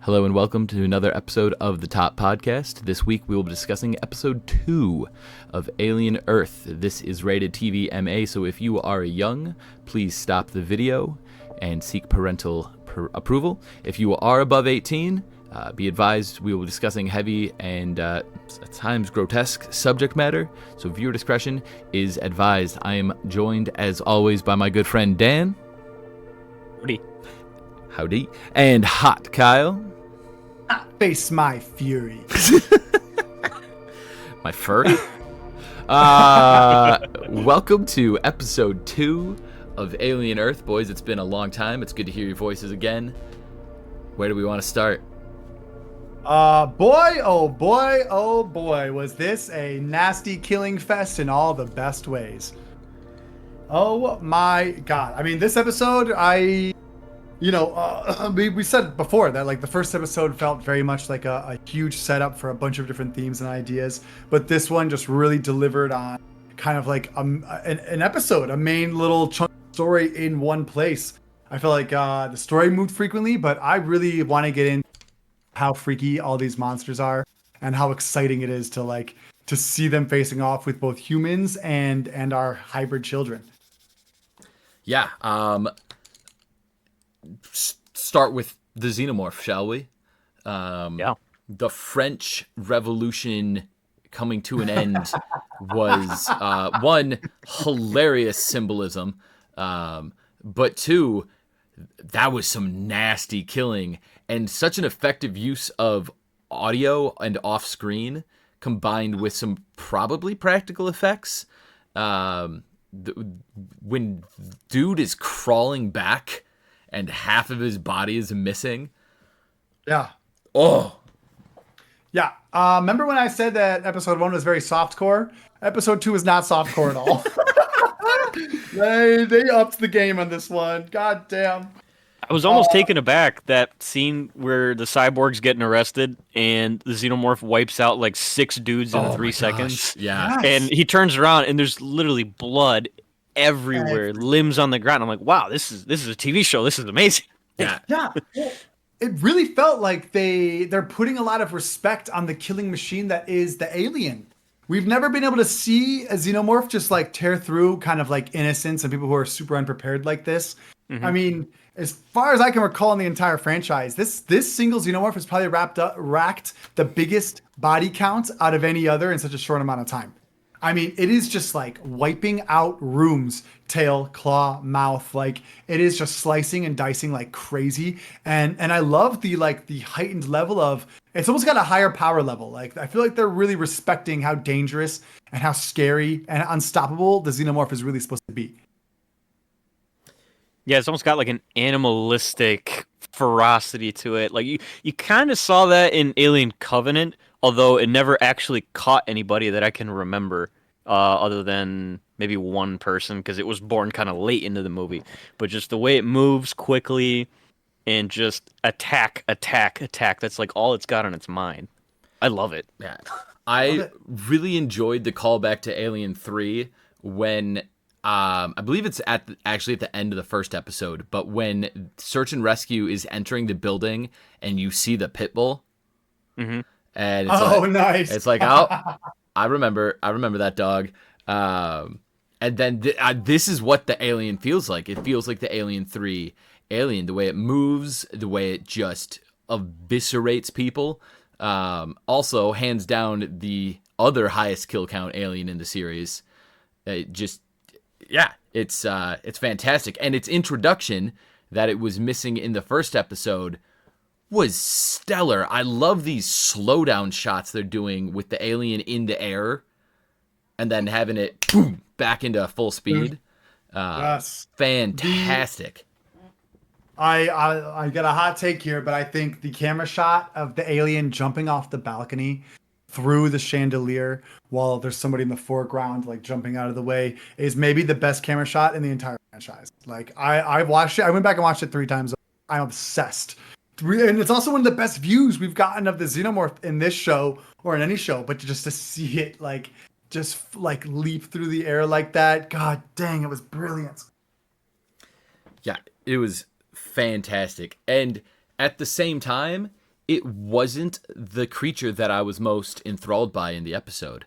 Hello and welcome to another episode of the Top Podcast. This week we will be discussing episode 2 of Alien Earth. This is rated TV MA, so if you are young, please stop the video and seek parental approval. If you are above 18, be advised we will be discussing heavy and at times grotesque subject matter, so viewer discretion is advised. I am joined as always by my good friend Dan. Howdy. And Hot Kyle. Face my fury. My furry? Welcome to episode 2 of Alien Earth. Boys, it's been a long time. It's good to hear your voices again. Where do we want to start? Boy, oh boy, was this a nasty killing fest in all the best ways. Oh my god. I mean, this episode, we said before that like the first episode felt very much like a huge setup for a bunch of different themes and ideas, but this one just really delivered on kind of like an episode, a main little chunk of story in one place. I feel like the story moved frequently, but I really want to get into how freaky all these monsters are and how exciting it is to see them facing off with both humans and our hybrid children. Yeah, start with the xenomorph, shall we? Yeah. The French Revolution coming to an end was one, hilarious symbolism, but two, that was some nasty killing and such an effective use of audio and off screen combined with some probably practical effects. When dude is crawling back and half of his body is missing. Yeah. Oh. Yeah. Remember when I said that episode 1 was very softcore? Episode 2 is not softcore at all. They upped the game on this one. God damn. I was almost taken aback that scene where the cyborg's getting arrested and the xenomorph wipes out like 6 dudes in 3 seconds. Yeah. Yes. And he turns around and there's literally blood everywhere, limbs on the ground. I'm like, wow, this is a TV show. This is amazing. Yeah. Yeah. Well, it really felt like they're putting a lot of respect on the killing machine that is the alien. We've never been able to see a xenomorph just like tear through kind of like innocents and people who are super unprepared like this. Mm-hmm. I mean, as far as I can recall in the entire franchise, this single xenomorph has probably racked the biggest body count out of any other in such a short amount of time. I mean, it is just like wiping out rooms, tail, claw, mouth. Like it is just slicing and dicing like crazy. And I love the heightened level of, it's almost got a higher power level. Like I feel like they're really respecting how dangerous and how scary and unstoppable the xenomorph is really supposed to be. Yeah, it's almost got like an animalistic ferocity to it. Like you kind of saw that in Alien Covenant, although it never actually caught anybody that I can remember, other than maybe one person, because it was born kind of late into the movie. But just the way it moves quickly and just attack. That's like all it's got on its mind. I love it. Yeah. I really enjoyed the callback to Alien 3 when I believe it's actually at the end of the first episode, but when Search and Rescue is entering the building and you see the pit bull. Mm-hmm. And it's nice. It's like, I remember that dog. And then this is what the Alien feels like. It feels like the Alien 3 Alien, the way it moves, the way it just eviscerates people. Also, hands down, the other highest kill count alien in the series. It's fantastic. And its introduction that it was missing in the first episode was stellar. I love these slowdown shots they're doing with the alien in the air and then having it boom back into full speed. Yes. Fantastic. I got a hot take here, but I think the camera shot of the alien jumping off the balcony through the chandelier while there's somebody in the foreground like jumping out of the way is maybe the best camera shot in the entire franchise. Like I watched it. I went back and watched it 3 times. I'm obsessed. And it's also one of the best views we've gotten of the xenomorph in this show or in any show, but just to see it like just like leap through the air like that. God dang, it was brilliant. Yeah, it was fantastic. And at the same time, it wasn't the creature that I was most enthralled by in the episode.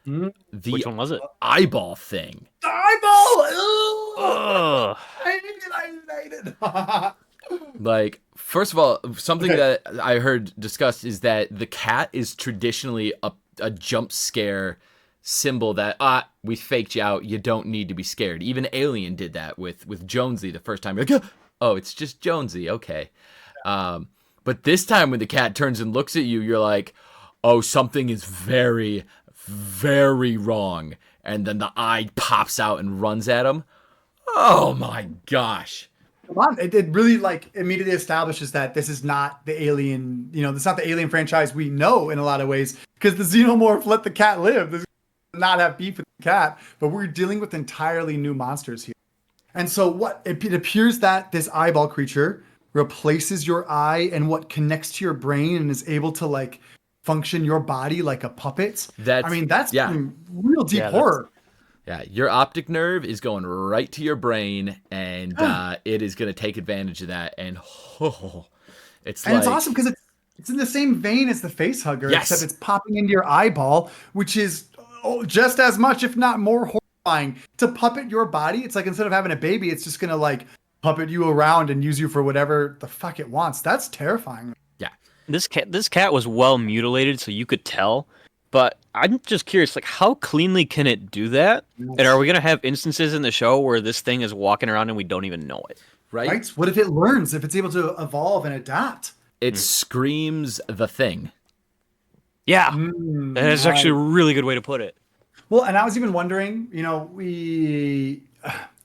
The Which one was it? eyeball thing. The eyeball! Ugh. I hate it. Like, first of all, something Okay. that I heard discussed is that the cat is traditionally a jump scare symbol that, we faked you out, you don't need to be scared. Even Alien did that with Jonesy the first time. You're like, oh, it's just Jonesy, okay. But this time when the cat turns and looks at you, you're like, oh, something is very, very wrong. And then the eye pops out and runs at him. Oh my gosh. Come on, it really like immediately establishes that this is not the Alien, this is not the Alien franchise we know in a lot of ways, because the Xenomorph let the cat live. This does not have beef with the cat, but we're dealing with entirely new monsters here. And so it appears that this eyeball creature replaces your eye and what connects to your brain and is able to like function your body like a puppet. That's some real deep horror. Yeah, your optic nerve is going right to your brain, and it is going to take advantage of that. And it's awesome because it's in the same vein as the face hugger, except it's popping into your eyeball, which is just as much, if not more, horrifying. To puppet your body, it's like instead of having a baby, it's just going to like puppet you around and use you for whatever the fuck it wants. That's terrifying. Yeah, this cat was well mutilated, so you could tell. But I'm just curious, like, how cleanly can it do that? And are we going to have instances in the show where this thing is walking around and we don't even know it? Right? What if it learns, if it's able to evolve and adapt? It screams The Thing. Yeah. That is actually a really good way to put it. Well, and I was even wondering,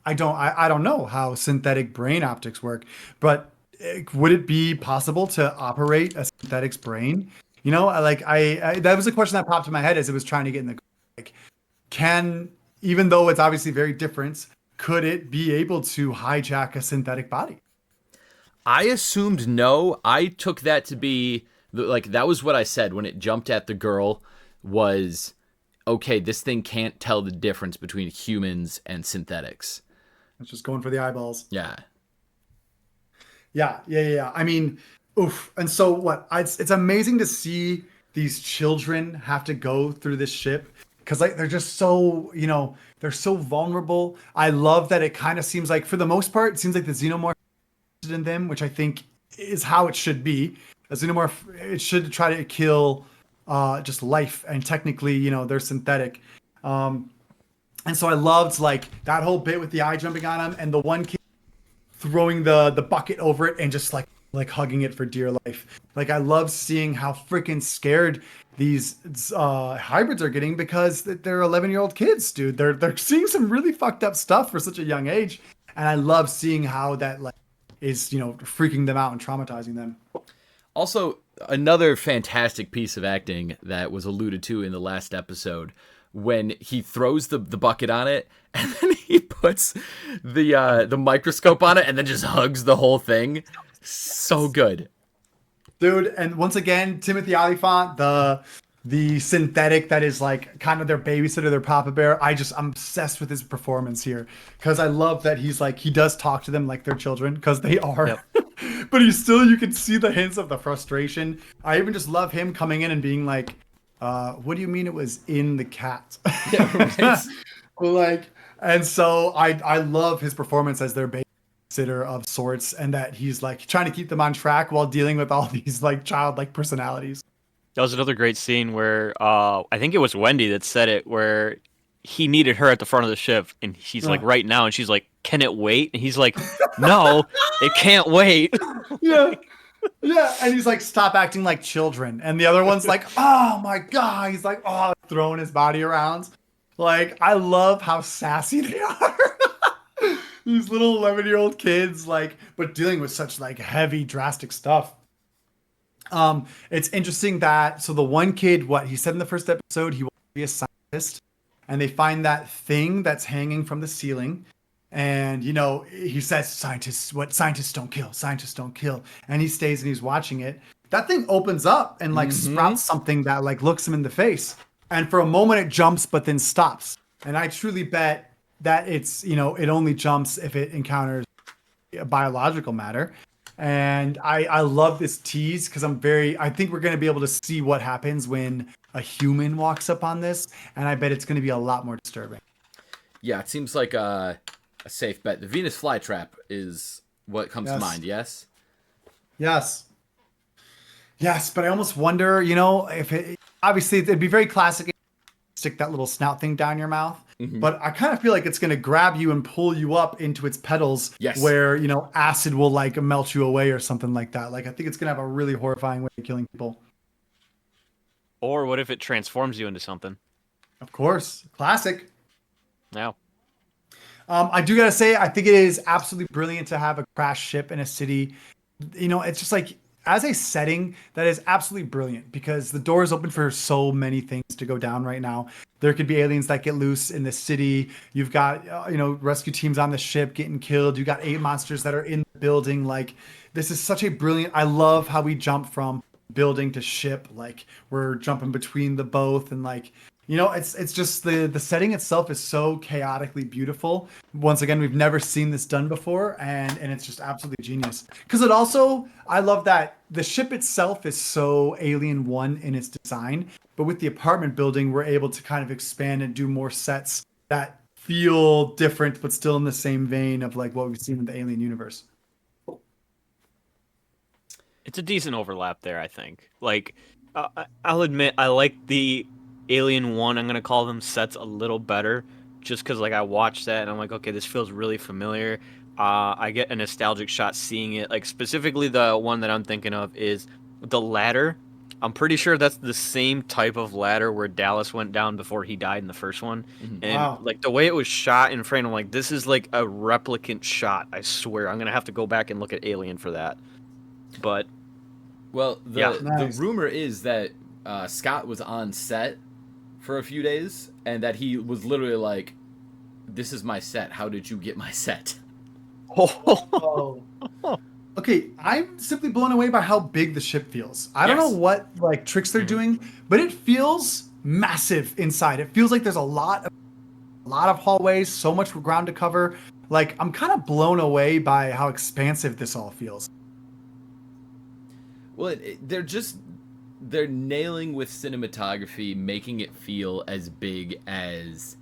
I don't know how synthetic brain optics work, but would it be possible to operate a synthetic's brain? That was a question that popped in my head as it was trying to get in the, even though it's obviously very different, could it be able to hijack a synthetic body? I assumed no. I took that to be, that was what I said when it jumped at the girl was, okay, this thing can't tell the difference between humans and synthetics. It's just going for the eyeballs. Yeah. Yeah. I mean, oof. And so it's amazing to see these children have to go through this ship because they're just so, they're so vulnerable. I love that it kind of seems like, for the most part, it seems like the Xenomorph is in them, which I think is how it should be. A Xenomorph, it should try to kill just life, and technically, they're synthetic. And so I loved that whole bit with the eye jumping on him and the one kid throwing the bucket over it and just like hugging it for dear life. I love seeing how freaking scared these hybrids are getting because they're 11-year-old kids, dude. They're seeing some really fucked up stuff for such a young age, and I love seeing how that is freaking them out and traumatizing them. Also, another fantastic piece of acting that was alluded to in the last episode when he throws the bucket on it and then he puts the microscope on it and then just hugs the whole thing. So good. Dude, and once again, Timothy Olyphant, the synthetic that is kind of their babysitter, their papa bear. I'm obsessed with his performance here because I love that he does talk to them like they're children because they are. Yep. But you can see the hints of the frustration. I even just love him coming in and being like, what do you mean it was in the cat? Yeah, right. And so I love his performance as their babysitter of sorts, and that he's trying to keep them on track while dealing with all these childlike personalities. That was another great scene where I think it was Wendy that said it, where he needed her at the front of the ship, and she's like, right now, and she's like, can it wait? And he's like, no, it can't wait. Yeah. And he's like, stop acting like children. And the other one's like, oh my God. He's like, throwing his body around. I love how sassy they are. These little 11-year-old kids, but dealing with such heavy, drastic stuff. It's interesting that, so the one kid, he said in the first episode, he wants to be a scientist, and they find that thing that's hanging from the ceiling. And, he says, scientists don't kill. And he stays and he's watching it. That thing opens up and sprouts something that looks him in the face. And for a moment it jumps, but then stops. And I truly bet that it's, it only jumps if it encounters a biological matter. And I love this tease because I think we're going to be able to see what happens when a human walks up on this. And I bet it's going to be a lot more disturbing. Yeah, it seems like a safe bet. The Venus flytrap is what comes to mind, yes? Yes. Yes, but I almost wonder, obviously it'd be very classic. Stick that little snout thing down your mouth. Mm-hmm. But I kind of feel like it's going to grab you and pull you up into its petals where, acid will like melt you away or something like that. Like, I think it's going to have a really horrifying way of killing people. Or what if it transforms you into something? Of course. Classic. No. I do got to say, I think it is absolutely brilliant to have a crashed ship in a city. It's just like, as a setting, that is absolutely brilliant because the door is open for so many things to go down right now. There could be aliens that get loose in the city. You've got, rescue teams on the ship getting killed. You got 8 monsters that are in the building. Like, this is such a brilliant. I love how we jump from building to ship. Like, we're jumping between the both, and like, it's just the setting itself is so chaotically beautiful. Once again, we've never seen this done before, and it's just absolutely genius. Because I love that the ship itself is so Alien 1 in its design, but with the apartment building, we're able to kind of expand and do more sets that feel different, but still in the same vein of like what we've seen in the Alien universe. It's a decent overlap there, I think. Like, I'll admit, I like the Alien 1, I'm going to call them sets a little better, just because, like, I watched that, and I'm like, okay, this feels really familiar. I get a nostalgic shot seeing it. Like, specifically the one that I'm thinking of is the ladder. I'm pretty sure that's the same type of ladder where Dallas went down before he died in the first one. Mm-hmm. And, like, the way it was shot in frame, I'm like, this is, like, a replicant shot, I swear. I'm going to have to go back and look at Alien for that. But... Well, the rumor is that Scott was on set for a few days, and that he was literally like, "This is my set. How did you get my set?" Oh. Okay, I'm simply blown away by how big the ship feels. I don't know what like tricks they're doing, but it feels massive inside. It feels like there's a lot of hallways, so much ground to cover. Like, I'm kind of blown away by how expansive this all feels. Well, they're nailing with cinematography, making it feel as big as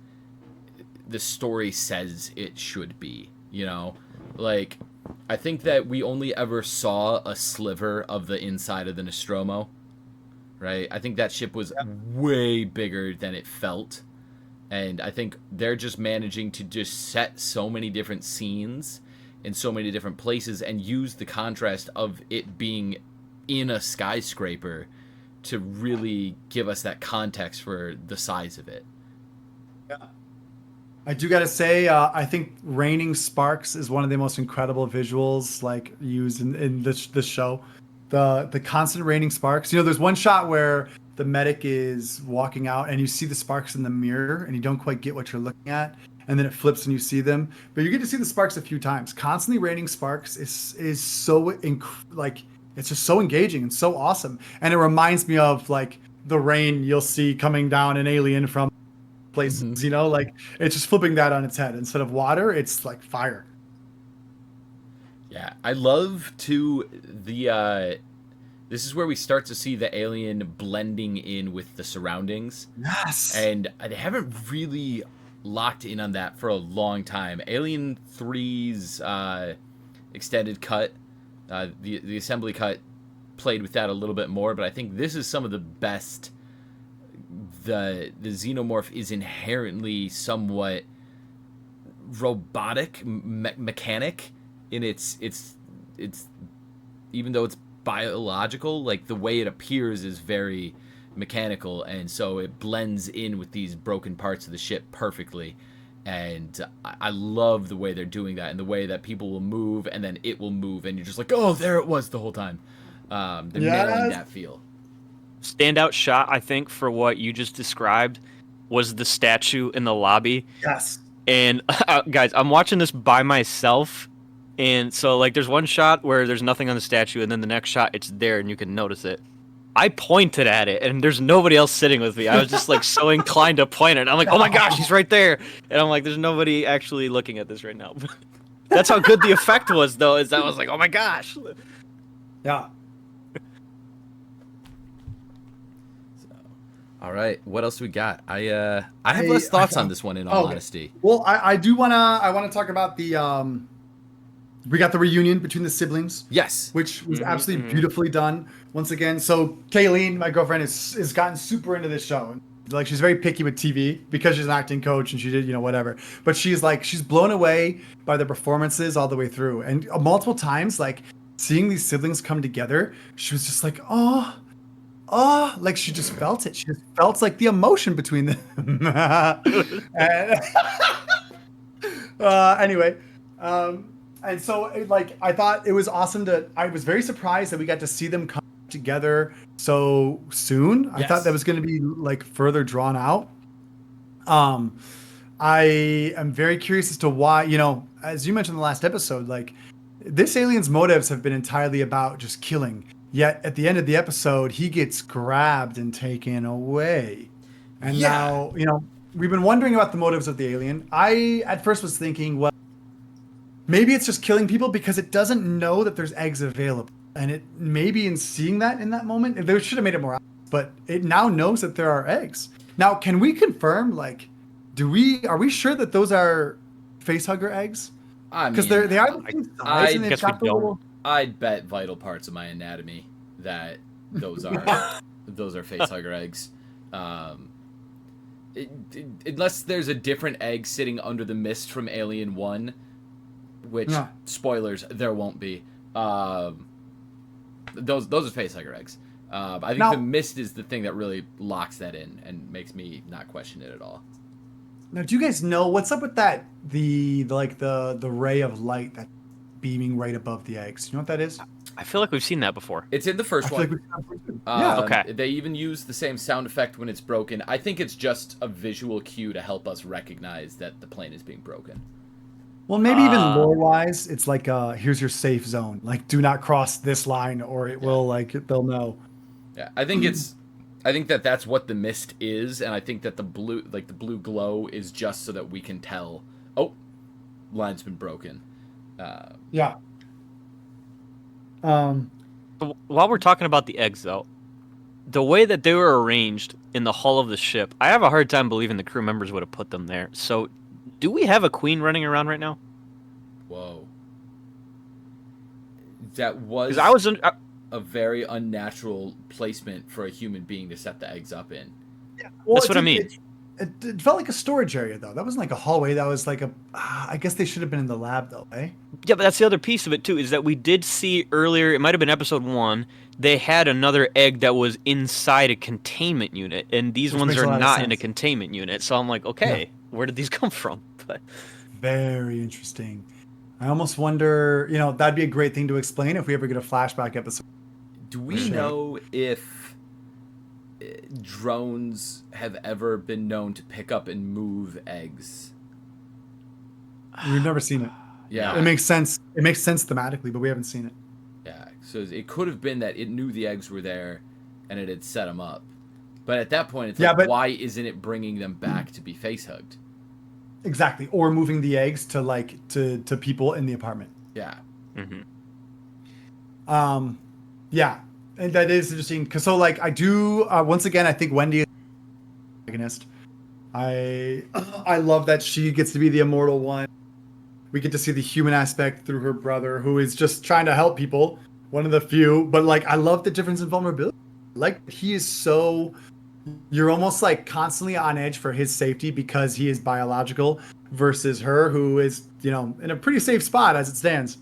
the story says it should be, Like, I think that we only ever saw a sliver of the inside of the Nostromo, right? I think that ship was way bigger than it felt. And I think they're just managing to just set so many different scenes in so many different places and use the contrast of it being in a skyscraper to really give us that context for the size of it. Yeah. I do gotta say, I think raining sparks is one of the most incredible visuals like used in this show. The constant raining sparks. There's one shot where the medic is walking out and you see the sparks in the mirror and you don't quite get what you're looking at, and then it flips and you see them, but you get to see the sparks a few times. Constantly raining sparks is so it's just so engaging and so awesome. And it reminds me of like the rain you'll see coming down in Alien from places, like it's just flipping that on its head. Instead of water, it's like fire. Yeah, I love this is where we start to see the alien blending in with the surroundings. Yes. And they haven't really locked in on that for a long time. Alien 3's extended cut, the assembly cut, played with that a little bit more, but I think this is some of the best. The xenomorph is inherently somewhat robotic, mechanic in its even though it's biological, like the way it appears is very mechanical, and so it blends in with these broken parts of the ship perfectly. And I love the way they're doing that, and the way that people will move and then it will move and you're just like, oh, there it was the whole time. They're nailing that feel. Standout shot, I think, for what you just described was the statue in the lobby. Yes. And guys, I'm watching this by myself, and so like there's one shot where there's nothing on the statue, and then the next shot it's there and you can notice it. I pointed at it, and there's nobody else sitting with me. I was just like so inclined to point it. I'm like, oh my gosh, he's right there, and I'm like, there's nobody actually looking at this right now. That's how good the effect was, though. Is that I was like, oh my gosh. Yeah. All right, what else we got? I have less thoughts on this one, in all honesty. Well, I wanna talk about the we got the reunion between the siblings. Yes. Which was absolutely beautifully done once again. So Kayleen, my girlfriend, is gotten super into this show. Like, she's very picky with TV because she's an acting coach and she did, whatever. But she's blown away by the performances all the way through. And multiple times, like, seeing these siblings come together, she was just like, oh, like she just felt it. She just felt like the emotion between them. And, anyway, and so like I thought it was awesome I was very surprised that we got to see them come together so soon. I thought that was going to be like further drawn out. I am very curious as to why, as you mentioned in the last episode, like this alien's motives have been entirely about just killing. Yet at the end of the episode, he gets grabbed and taken away. And now, we've been wondering about the motives of the alien. I at first was thinking, well, maybe it's just killing people because it doesn't know that there's eggs available. And it maybe in seeing that in that moment, they should have made it more obvious, but it now knows that there are eggs. Now, can we confirm, like, are we sure that those are facehugger eggs? Because they are the same size and they've got the little... I'd bet vital parts of my anatomy that those are facehugger eggs. Unless there's a different egg sitting under the mist from Alien 1, which, spoilers, there won't be. Those are facehugger eggs. I think the mist is the thing that really locks that in and makes me not question it at all. Now, do you guys know what's up with that? The ray of light that's beaming right above the eggs. You know what that is? I feel like we've seen that before. It's in the first one. Okay. They even use the same sound effect when it's broken. I think it's just a visual cue to help us recognize that the plane is being broken. Well, maybe even lore-wise, it's like, here's your safe zone. Like, do not cross this line, or it will, they'll know. Yeah, I think that's what the mist is, and I think that the blue glow is just so that we can tell, line's been broken. Yeah. While we're talking about the eggs, though, the way that they were arranged in the hull of the ship, I have a hard time believing the crew members would have put them there. So, do we have a queen running around right now? Whoa. That was a very unnatural placement for a human being to set the eggs up in. Yeah. Well, that's what I mean. It felt like a storage area, though. That wasn't like a hallway. That was like I guess they should have been in the lab, though, eh? Yeah, but that's the other piece of it, too, is that we did see earlier, it might have been episode 1, they had another egg that was inside a containment unit, and these ones are not in a containment unit. So I'm like, okay, where did these come from? But very interesting. I almost wonder, that'd be a great thing to explain if we ever get a flashback episode. Do we know if drones have ever been known to pick up and move eggs? We've never seen it. Yeah. It makes sense. It makes sense thematically, but we haven't seen it. Yeah. So it could have been that it knew the eggs were there and it had set them up. But at that point, it's why isn't it bringing them back to be face hugged? Exactly. Or moving the eggs to people in the apartment. Yeah. Mm-hmm. Yeah. And that is interesting because I do once again I think Wendy is the protagonist. I love that she gets to be the immortal one. We get to see the human aspect through her brother, who is just trying to help people, one of the few. But I love the difference in vulnerability. He is so, you're almost constantly on edge for his safety because he is biological, versus her, who is in a pretty safe spot as it stands.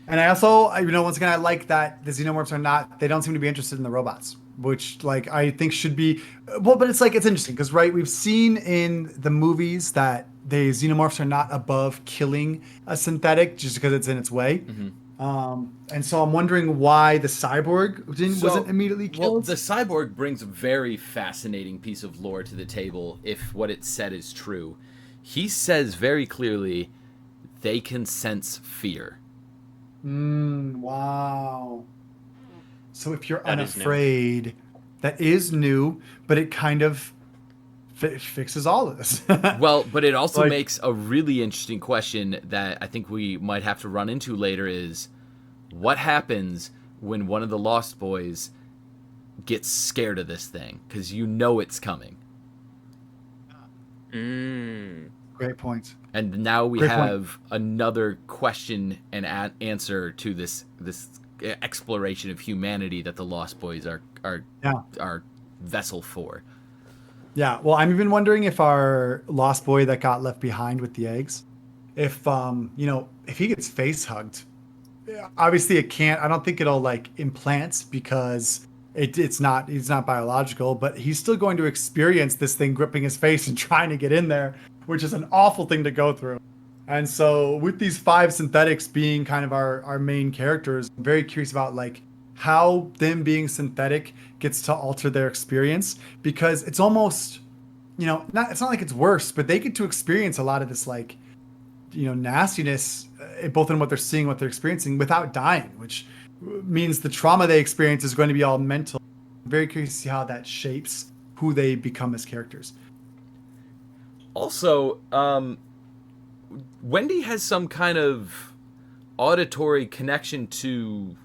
And I also, once again, I like that the xenomorphs they don't seem to be interested in the robots, which I think should be, but it's interesting because, we've seen in the movies that the xenomorphs are not above killing a synthetic just because it's in its way. Mm-hmm. And so I'm wondering why the cyborg wasn't immediately killed. Well, the cyborg brings a very fascinating piece of lore to the table if what it said is true. He says very clearly they can sense fear. Wow. So if you're unafraid, that is new, but it kind of fixes all of this. Well, but it also Like- makes a really interesting question that I think we might have to run into later is what happens when one of the Lost Boys gets scared of this thing? Because you know it's coming. Great point. And now we Great point. have another question and answer to this exploration of humanity that the Lost Boys are our vessel for. Yeah, well, I'm even wondering if our Lost Boy that got left behind with the eggs, if if he gets face hugged, obviously it can't. I don't think it'll like implants because it's not biological, but he's still going to experience this thing gripping his face and trying to get in there, which is an awful thing to go through. And so with these 5 synthetics being kind of our main characters, I'm very curious about like how them being synthetic gets to alter their experience, because it's almost, it's not like it's worse, but they get to experience a lot of this like, nastiness, both in what they're seeing, what they're experiencing without dying, which means the trauma they experience is going to be all mental. I'm very curious to see how that shapes who they become as characters. Also, Wendy has some kind of auditory connection to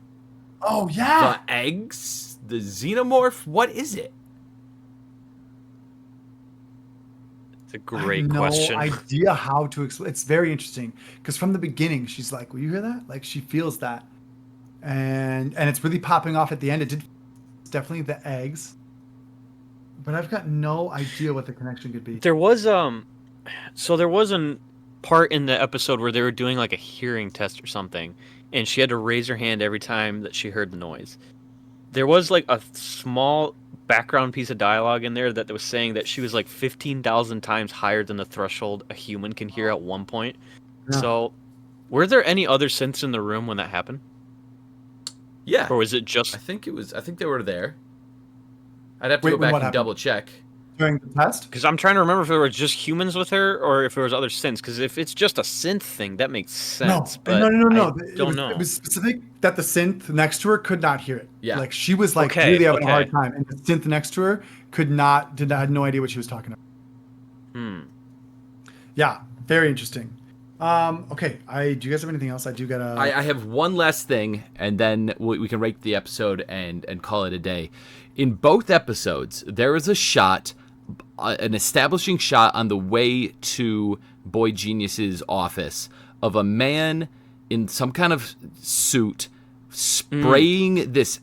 Oh yeah. the eggs, the xenomorph. What is it? It's a great I have question. no idea how to explain. It's very interesting because from the beginning she's like, "Will you hear that?" Like she feels that, and it's really popping off at the end. It's definitely the eggs, but I've got no idea what the connection could be. There was there was a part in the episode where they were doing like a hearing test or something, and she had to raise her hand every time that she heard the noise. There was like a small background piece of dialogue in there that was saying that she was like 15,000 times higher than the threshold a human can hear at one point. Yeah. So, were there any other synths in the room when that happened, Yeah, or was it just? I think they were there. I'd have to Wait, go when back what and happened? double check. During the test? Because I'm trying to remember if there were just humans with her or if there was other synths. Because if it's just a synth thing, that makes sense. But No. I don't know. It was specific that the synth next to her could not hear it. Yeah. Like she was like Okay, really having a okay. hard time, and the synth next to her had no idea what she was talking about. Yeah, very interesting. Okay, do you guys have anything else? I do gotta. I have one last thing, and then we can rate the episode and call it a day. In both episodes, there is a shot, an establishing shot on the way to Boy Genius's office of a man in some kind of suit spraying this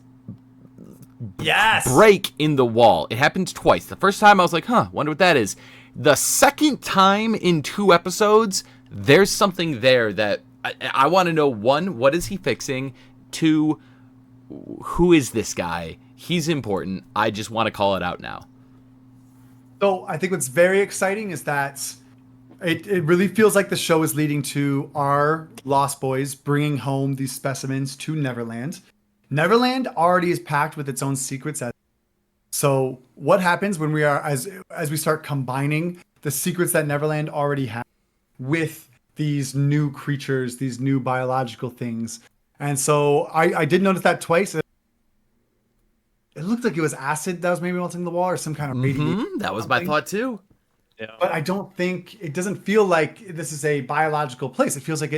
Yes. break in the wall. It happens twice. The first time I was like, wonder what that is. The second time in 2 episodes, there's something there that I want to know. 1, what is he fixing? 2, who is this guy? He's important. I just want to call it out now. So I think what's very exciting is that it really feels like the show is leading to our Lost Boys bringing home these specimens to Neverland. Neverland already is packed with its own secrets. So what happens when we are as we start combining the secrets that Neverland already has with these new creatures, these new biological things? And so I did notice that twice. It looked like it was acid that was maybe melting the wall or some kind of radiation. That was my thought too. Yeah. But I don't think it doesn't feel like this is a biological place. It feels like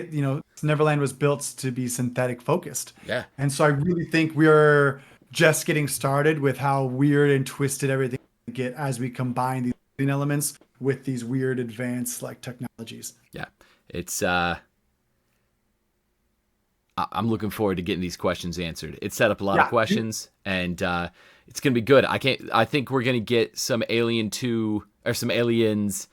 Neverland was built to be synthetic focused. Yeah. And so I really think we're just getting started with how weird and twisted everything can get as we combine these elements with these weird advanced like technologies. Yeah. It's I'm looking forward to getting these questions answered. It set up a lot of questions, and it's gonna be good. I think we're gonna get some Alien 2 or some aliens.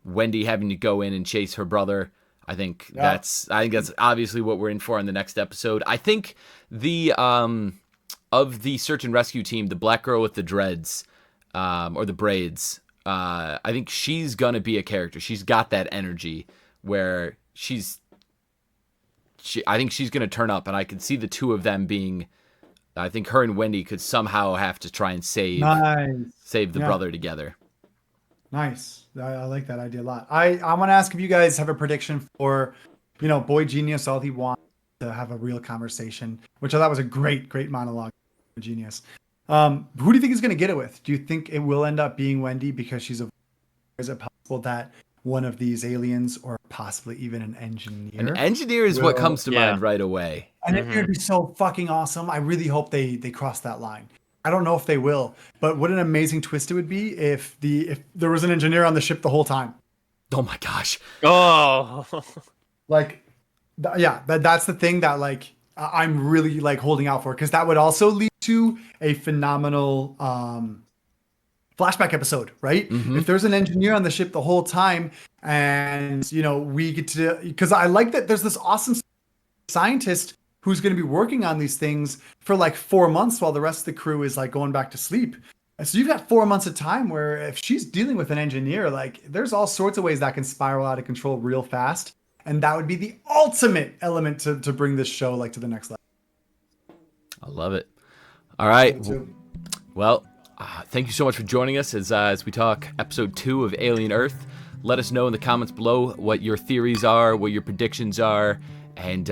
Wendy having to go in and chase her brother. I think that's obviously what we're in for in the next episode. I think the of the search and rescue team, the black girl with the dreads or the braids. I think she's gonna be a character. She's got that energy where I think she's going to turn up, and I can see the two of them being. I think her and Wendy could somehow have to try and save the brother together. Nice. I like that idea a lot. I want to ask if you guys have a prediction for, Boy Genius. All he wants to have a real conversation, which I thought was a great monologue. Genius. Who do you think is going to get it with? Do you think it will end up being Wendy because she's a? Is it possible that one of these aliens, or possibly even an engineer? An engineer is what comes to Yeah. mind right away. And it would be so fucking awesome. I really hope they cross that line. I don't know if they will, but what an amazing twist it would be if there was an engineer on the ship the whole time. Oh my gosh. Oh, Like, that's the thing that like I'm really like holding out for, because that would also lead to a phenomenal flashback episode, right? If there's an engineer on the ship the whole time, and we get to, because I like that there's this awesome scientist who's going to be working on these things for like 4 months while the rest of the crew is like going back to sleep. And so you've got 4 months of time where if she's dealing with an engineer, like there's all sorts of ways that can spiral out of control real fast. And that would be the ultimate element to bring this show like to the next level. I love it. All right. Well, thank you so much for joining us as we talk episode 2 of Alien Earth. Let us know in the comments below what your theories are, what your predictions are, and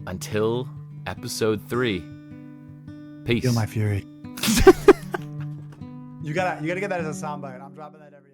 until episode 3, peace. Feel my fury. You gotta get that as a soundbite. I'm dropping that every